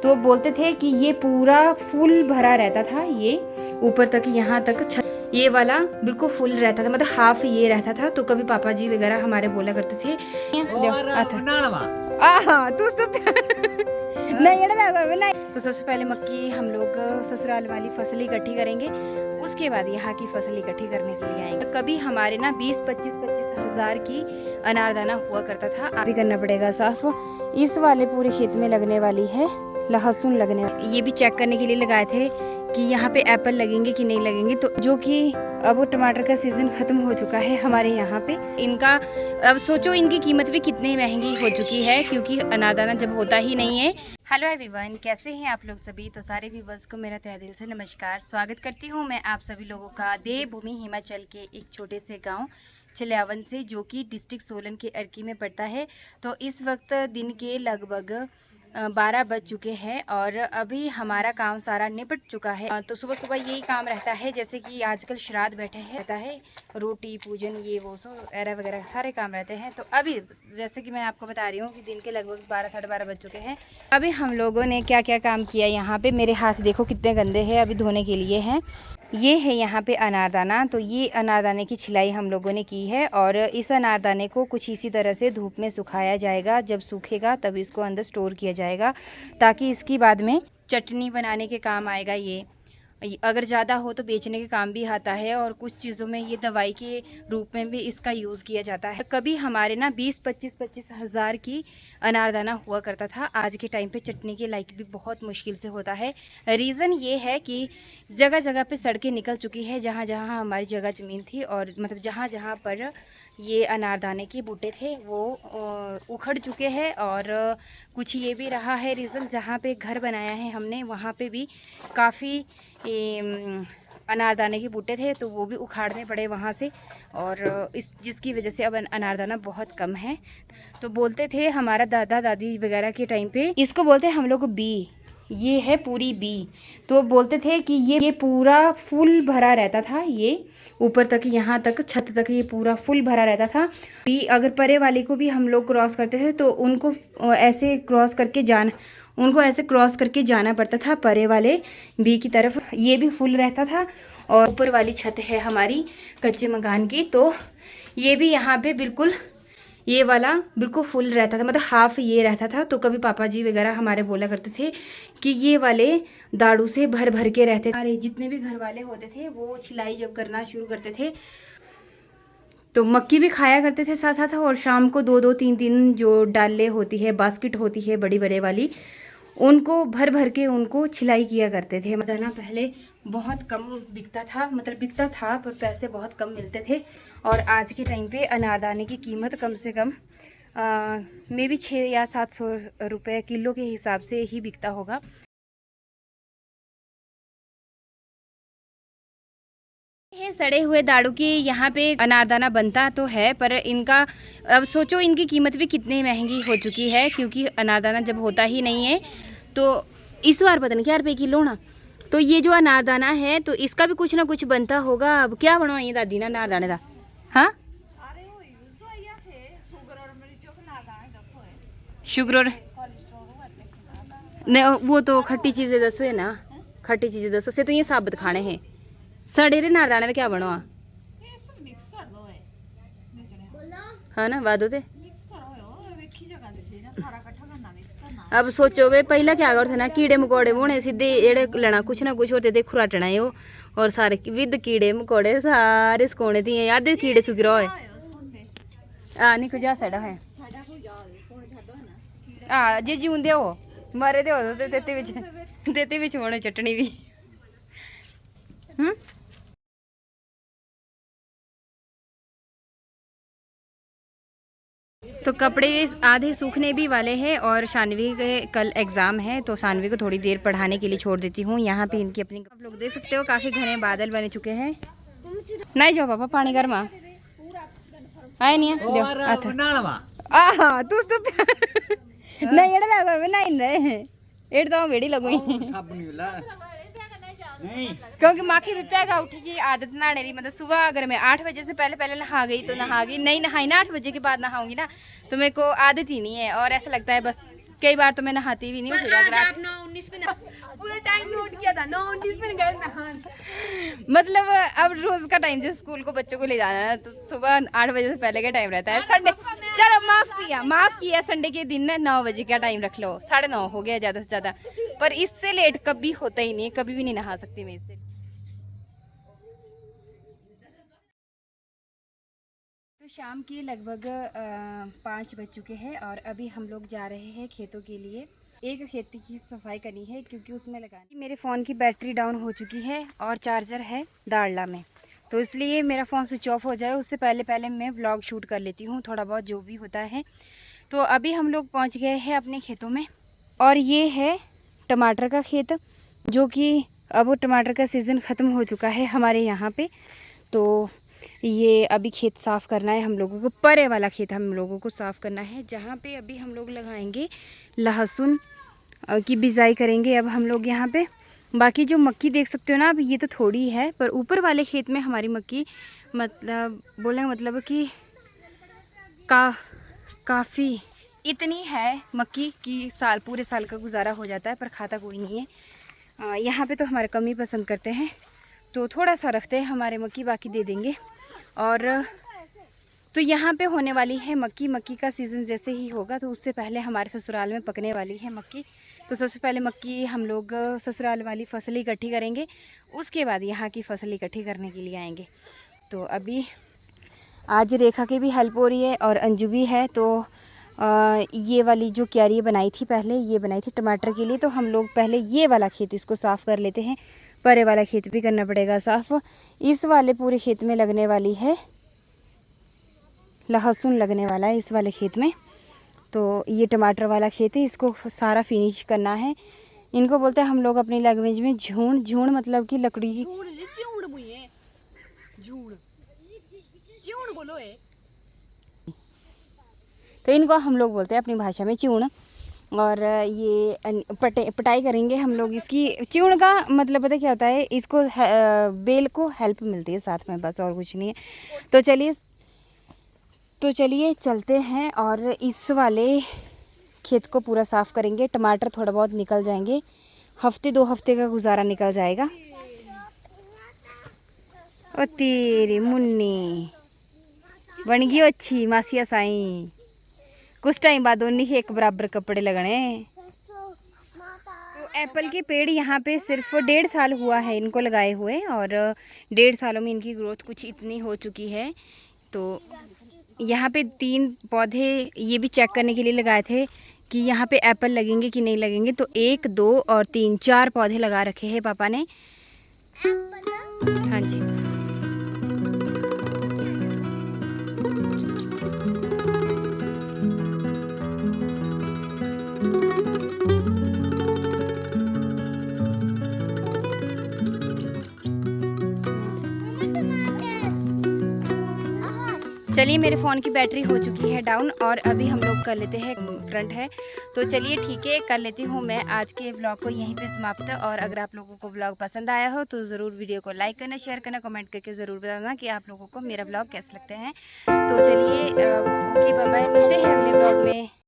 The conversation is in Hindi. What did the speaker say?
तो बोलते थे कि ये पूरा फुल भरा रहता था, ये ऊपर तक यहाँ तक ये वाला बिल्कुल फुल रहता था, मतलब हाफ ये रहता था। तो कभी पापा जी वगैरह हमारे बोला करते थे तो सबसे पहले मक्की हम लोग ससुराल वाली फसल इकट्ठी करेंगे, उसके बाद यहाँ की फसल इकट्ठी करने के लिए आएंगे। कभी हमारे ना 20-25 हज़ार की अनारदाना हुआ करता था। अभी करना पड़ेगा साफ। इस वाले पूरे खेत में लगने वाली है लहसुन लगने वाली। ये भी चेक करने के लिए लगाए थे कि यहाँ पे एप्पल लगेंगे कि नहीं लगेंगे, तो जो कि अब टमाटर का सीजन खत्म हो चुका है हमारे यहाँ पे। इनका अब सोचो इनकी कीमत भी कितनी महंगी हो चुकी है, क्योंकि अनारदाना जब होता ही नहीं है। हेलो एवरीवन, कैसे हैं आप लोग सभी। तो सारे व्यूवर्स को मेरा तहे दिल से नमस्कार। स्वागत करती हूँ मैं आप सभी लोगों का देवभूमि हिमाचल के एक छोटे से गाँव चल्यावन से, जो कि डिस्ट्रिक्ट सोलन के अर्की में पड़ता है। तो इस वक्त दिन के लगभग 12 बज चुके हैं और अभी हमारा काम सारा निपट चुका है। तो सुबह सुबह यही काम रहता है, जैसे कि आजकल श्राद्ध बैठे हैं, रहता है रोटी पूजन ये वो सब एरा वगैरह सारे काम रहते हैं। तो अभी जैसे कि मैं आपको बता रही हूँ कि दिन के लगभग 12-12:30 बज चुके हैं। अभी हम लोगों ने क्या क्या काम किया यहाँ पे, मेरे हाथ देखो कितने गंदे हैं, अभी धोने के लिए हैं। ये है यहाँ पे अनारदाना। तो ये अनारदाने की छिलाई हम लोगों ने की है और इस अनारदाने को कुछ इसी तरह से धूप में सुखाया जाएगा। जब सूखेगा तब इसको अंदर स्टोर किया जाएगा, ताकि इसकी बाद में चटनी बनाने के काम आएगा। ये अगर ज़्यादा हो तो बेचने के काम भी आता है, और कुछ चीज़ों में ये दवाई के रूप में भी इसका यूज़ किया जाता है। कभी हमारे ना 20-25 हज़ार की अनारदाना हुआ करता था। आज के टाइम पे चटनी के लायक भी बहुत मुश्किल से होता है। रीज़न ये है कि जगह जगह पे सड़कें निकल चुकी है, जहाँ जहाँ हमारी जगह ज़मीन थी, और मतलब जहाँ जहाँ पर ये अनारदाने के बूटे थे वो उखड़ चुके हैं। और कुछ ये भी रहा है रीज़न, जहाँ पे घर बनाया है हमने वहाँ पे भी काफ़ी अनारदाने के बूटे थे, तो वो भी उखाड़ने पड़े वहाँ से, और जिसकी वजह से अब अनारदाना बहुत कम है। तो बोलते थे हमारा दादा दादी वगैरह के टाइम पे, इसको बोलते हैं हम लोग बी, ये है पूरी बी। तो बोलते थे कि ये पूरा फुल भरा रहता था, ये ऊपर तक यहाँ तक छत तक ये पूरा फुल भरा रहता था। बी अगर परे वाले को भी हम लोग क्रॉस करते थे तो उनको ऐसे क्रॉस करके जाना पड़ता था परे वाले बी की तरफ। ये भी फुल रहता था। और ऊपर वाली छत है हमारी कच्चे मकान की, तो ये भी यहाँ पे बिल्कुल ये वाला बिल्कुल फुल रहता था, मतलब हाफ ये रहता था। तो कभी पापा जी वगैरह हमारे बोला करते थे कि ये वाले दाड़ू से भर भर के रहते थे। अरे जितने भी घर वाले होते थे वो छिलाई जब करना शुरू करते थे तो मक्की भी खाया करते थे साथ साथ, और शाम को 2-2, 3-3 जो डाले होती है, बास्केट होती है बड़ी बड़े वाली, उनको भर भर के उनको छिलाई किया करते थे। मतलब ना पहले बहुत कम बिकता था, मतलब बिकता था पर पैसे बहुत कम मिलते थे। और आज के टाइम पे अनारदाने की कीमत कम से कम मे भी 600 या 700 रुपये किलो के हिसाब से ही बिकता होगा। ये सड़े हुए दाड़ू की यहाँ पे अनारदाना बनता तो है, पर इनका अब सोचो इनकी कीमत भी कितनी महंगी हो चुकी है, क्योंकि अनारदाना जब होता ही नहीं है। तो इस बार पता नहीं क्या रुपये किलो ना। तो ये जो अनारदाना है तो इसका भी कुछ ना कुछ बनता होगा। अब क्या बनवाइए दादी ना अनारदाने का। हाँ शुगर और नहीं, वो तो खट्टी चीज़ें दसो है ना, खट्टी चीज़ें दसो से तो ये साबित खाने हैं। सड़े अनारदाने का क्या बनवा, हाँ ना वादो थे। अब सोचो वे पहला क्या करते ना, कीड़े मकोड़े होने सीधे एड़े लेना कुछ ना कुछ होते थे, खुराटना है वो, और सारे विद कीड़े मकोड़े सारे सुकोने थी, आधे कीड़े सुख रहा है। नहीं कुछ साड़ा है जे जीवंदे हो मरे दे हो देते बिच होने चटनी भी। तो कपड़े आधे सूखने भी वाले हैं, और शानवी के कल एग्ज़ाम है, तो शानवी को थोड़ी देर पढ़ाने के लिए छोड़ देती हूँ। यहाँ पे इनकी अपनी आप लोग देख सकते हो काफ़ी घने बादल बने चुके हैं। नहीं जाओ पापा पानी गर्मा आए नहीं नहीं एड़ लगो नहीं रहे एड़ तो बेड़ी लगो क्योंकि माखी विप्या उठी की आदत नहाने की, मतलब सुबह अगर मैं 8 बजे से पहले नहा गई तो नहा गई, नहीं नहाई ना 8 बजे के बाद नहाऊंगी ना तो मेरे को आदत ही नहीं है। और ऐसा लगता है बस कई बार तो मैं नहाती भी नहीं हूँ। आज आप 9:19 में पूरा टाइम नोट किया था, 9:19 में गए नहाने। मतलब अब रोज का टाइम जैसे स्कूल को बच्चों को ले जाना है तो सुबह 8 बजे से पहले का टाइम रहता है। संडे चलो माफ किया संडे के दिन 9 बजे का टाइम रख लो, 9:30 हो गया ज़्यादा से ज़्यादा, पर इससे लेट कभी होता ही नहीं, कभी भी नहीं नहा सकती मैं इससे। तो शाम के लगभग 5 बज चुके हैं और अभी हम लोग जा रहे हैं खेतों के लिए। एक खेत की सफाई करनी है क्योंकि उसमें लगानी, मेरे फ़ोन की बैटरी डाउन हो चुकी है और चार्जर है दाड़ला में, तो इसलिए मेरा फ़ोन स्विच ऑफ हो जाए उससे पहले पहले मैं व्लॉग शूट कर लेती हूँ थोड़ा बहुत जो भी होता है। तो अभी हम लोग पहुँच गए हैं अपने खेतों में और ये है टमाटर का खेत, जो कि अब टमाटर का सीज़न ख़त्म हो चुका है हमारे यहाँ पे। तो ये अभी खेत साफ़ करना है हम लोगों को, परे वाला खेत हम लोगों को साफ़ करना है जहाँ पे अभी हम लोग लगाएंगे लहसुन की बिजाई करेंगे अब हम लोग यहाँ पे। बाकी जो मक्की देख सकते हो ना, अब ये तो थोड़ी है, पर ऊपर वाले खेत में हमारी मक्की मतलब बोलेंगे मतलब कि काफ़ी इतनी है मक्की कि पूरे साल का गुजारा हो जाता है, पर खाता कोई नहीं है। यहाँ पे तो हमारे कम ही पसंद करते हैं, तो थोड़ा सा रखते हैं हमारे मक्की, बाकी दे देंगे। और तो यहाँ पे होने वाली है मक्की का सीज़न जैसे ही होगा तो उससे पहले हमारे ससुराल में पकने वाली है मक्की। तो सबसे पहले मक्की हम लोग ससुराल वाली फसल इकट्ठी करेंगे, उसके बाद यहाँ की फसल इकट्ठी करने के लिए आएंगे। तो अभी आज रेखा की भी हेल्प हो रही है और अंजू भी है। तो ये वाली जो क्यारी बनाई थी पहले, ये बनाई थी टमाटर के लिए, तो हम लोग पहले ये वाला खेत इसको साफ़ कर लेते हैं, परे वाला खेत भी करना पड़ेगा साफ़। इस वाले पूरे खेत में लगने वाली है लहसुन, लगने वाला है इस वाले खेत में। तो ये टमाटर वाला खेत है, इसको सारा फिनिश करना है। इनको बोलते हैं हम लोग अपनी लैंग्वेज में झूण। झूण मतलब कि लकड़ी की बोलो है, तो इनको हम लोग बोलते हैं अपनी भाषा में च्यूण। और ये पटाई करेंगे हम लोग इसकी। च्यूण का मतलब पता क्या होता है, इसको बेल को हेल्प मिलती है साथ में, बस और कुछ नहीं है। तो चलिए चलते हैं और इस वाले खेत को पूरा साफ़ करेंगे। टमाटर थोड़ा बहुत निकल जाएंगे, हफ्ते 2 हफ्ते का गुजारा निकल जाएगा। ओ तेरी मुन्नी बन गई अच्छी मासिया साई, कुछ टाइम बाद उन्हीं के एक बराबर कपड़े लगने। तो एप्पल के पेड़ यहाँ पे सिर्फ 1.5 साल हुआ है इनको लगाए हुए, और 1.5 सालों में इनकी ग्रोथ कुछ इतनी हो चुकी है। तो यहाँ पे 3 पौधे ये भी चेक करने के लिए लगाए थे कि यहाँ पे एप्पल लगेंगे कि नहीं लगेंगे। तो 1, 2 और 3, 4 पौधे लगा रखे हैं पापा ने। हाँ जी। चलिए मेरे फ़ोन की बैटरी हो चुकी है डाउन और अभी हम लोग कर लेते हैं, करंट है। तो चलिए ठीक है, कर लेती हूँ मैं आज के व्लॉग को यहीं पे समाप्त। और अगर आप लोगों को व्लॉग पसंद आया हो तो ज़रूर वीडियो को लाइक करना, शेयर करना, कमेंट करके ज़रूर बताना कि आप लोगों को मेरा व्लॉग कैसे लगते हैं। तो चलिए ओके बाय बाय, मिलते हैं अगले व्लॉग में।